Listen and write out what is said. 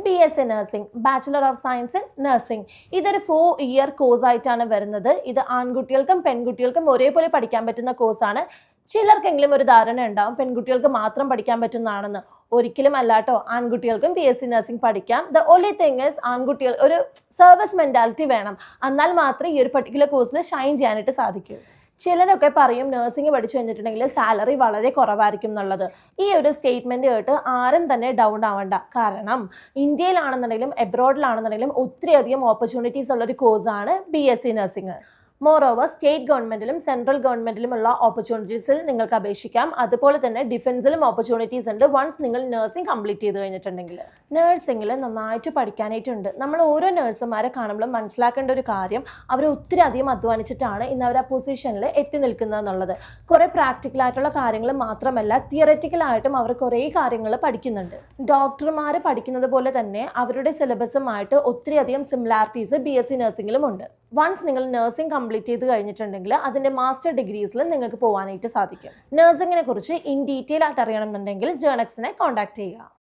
BSc nursing, bachelor of science in nursing. ഇതൊരു 4-year കോഴ്സായിട്ടാണ് വരുന്നത്. ഇത് ആൺകുട്ടികൾക്കും പെൺകുട്ടികൾക്കും ഒരേപോലെ പഠിക്കാൻ പറ്റുന്ന കോഴ്സാണ്. ചിലർക്കെങ്കിലും ഒരു ധാരണ ഉണ്ടാവും പെൺകുട്ടികൾക്ക് മാത്രം പഠിക്കാൻ പറ്റുന്നതാണെന്ന്. ഒരിക്കലും അല്ലാട്ടോ, ആൺകുട്ടികൾക്കും BSc നഴ്സിംഗ് പഠിക്കാം. ദ ഓൺലി തിങ് ഈസ് ആൺകുട്ടികൾ ഒരു സർവീസ് മെൻറ്റാലിറ്റി വേണം. എന്നാൽ മാത്രമേ ഈ ഒരു പർട്ടിക്കുലർ കോഴ്സിൽ ഷൈൻ ചെയ്യാനായിട്ട് സാധിക്കൂ. ചിലരൊക്കെ പറയും നഴ്സിംഗ് പഠിച്ചു കഴിഞ്ഞിട്ടുണ്ടെങ്കിൽ സാലറി വളരെ കുറവായിരിക്കും എന്നുള്ളത്. ഈ ഒരു സ്റ്റേറ്റ്മെൻറ്റ് കേട്ട് ആരും തന്നെ ഡൗൺ ആവണ്ട. കാരണം ഇന്ത്യയിലാണെന്നുണ്ടെങ്കിലും എബ്രോഡിലാണെന്നുണ്ടെങ്കിലും ഒത്തിരിയധികം ഓപ്പർച്യൂണിറ്റീസ് ഉള്ളൊരു കോഴ്സാണ് BSc നഴ്സിംഗ്. മോറോവർ സ്റ്റേറ്റ് ഗവൺമെൻറ്റിലും സെൻട്രൽ ഗവൺമെൻറ്റിലുമുള്ള ഓപ്പർച്യൂണിറ്റീസിൽ നിങ്ങൾക്ക് അപേക്ഷിക്കാം. അതുപോലെ തന്നെ ഡിഫൻസിലും ഓപ്പർച്യൂണിറ്റീസ് ഉണ്ട് വൺസ് നിങ്ങൾ നഴ്സിംഗ് കംപ്ലീറ്റ് ചെയ്ത് കഴിഞ്ഞിട്ടുണ്ടെങ്കിൽ. നഴ്സിംഗിൽ നന്നായിട്ട് പഠിക്കാനായിട്ടുണ്ട്. നമ്മൾ ഓരോ നഴ്സുമാരെ കാണുമ്പോഴും മനസ്സിലാക്കേണ്ട ഒരു കാര്യം, അവർ ഒത്തിരി അധികം അധ്വാനിച്ചിട്ടാണ് ഇന്ന് അവർ ആ പൊസിഷനിൽ എത്തി നിൽക്കുന്നത് എന്നുള്ളത്. കുറേ പ്രാക്ടിക്കലായിട്ടുള്ള കാര്യങ്ങൾ മാത്രമല്ല, തിയററ്റിക്കലായിട്ടും അവർ കുറേ കാര്യങ്ങൾ പഠിക്കുന്നുണ്ട്. ഡോക്ടർമാർ പഠിക്കുന്നത് പോലെ തന്നെ അവരുടെ സിലബസുമായിട്ട് ഒത്തിരിയധികം സിമിലാരിറ്റീസ് BSc നഴ്സിംഗിലും ഉണ്ട്. വൺസ് നിങ്ങൾ നഴ്സിംഗ് കംപ്ലീറ്റ് ചെയ്ത് കഴിഞ്ഞിട്ടുണ്ടെങ്കിൽ അതിൻ്റെ മാസ്റ്റർ ഡിഗ്രീസിൽ നിങ്ങൾക്ക് പോകാനായിട്ട് സാധിക്കും. നഴ്സിംഗിനെ കുറിച്ച് ഇൻ ഡീറ്റെയിൽ ആയിട്ട് അറിയണമെന്നുണ്ടെങ്കിൽ ജേണക്സിനെ കോൺടാക്ട് ചെയ്യുക.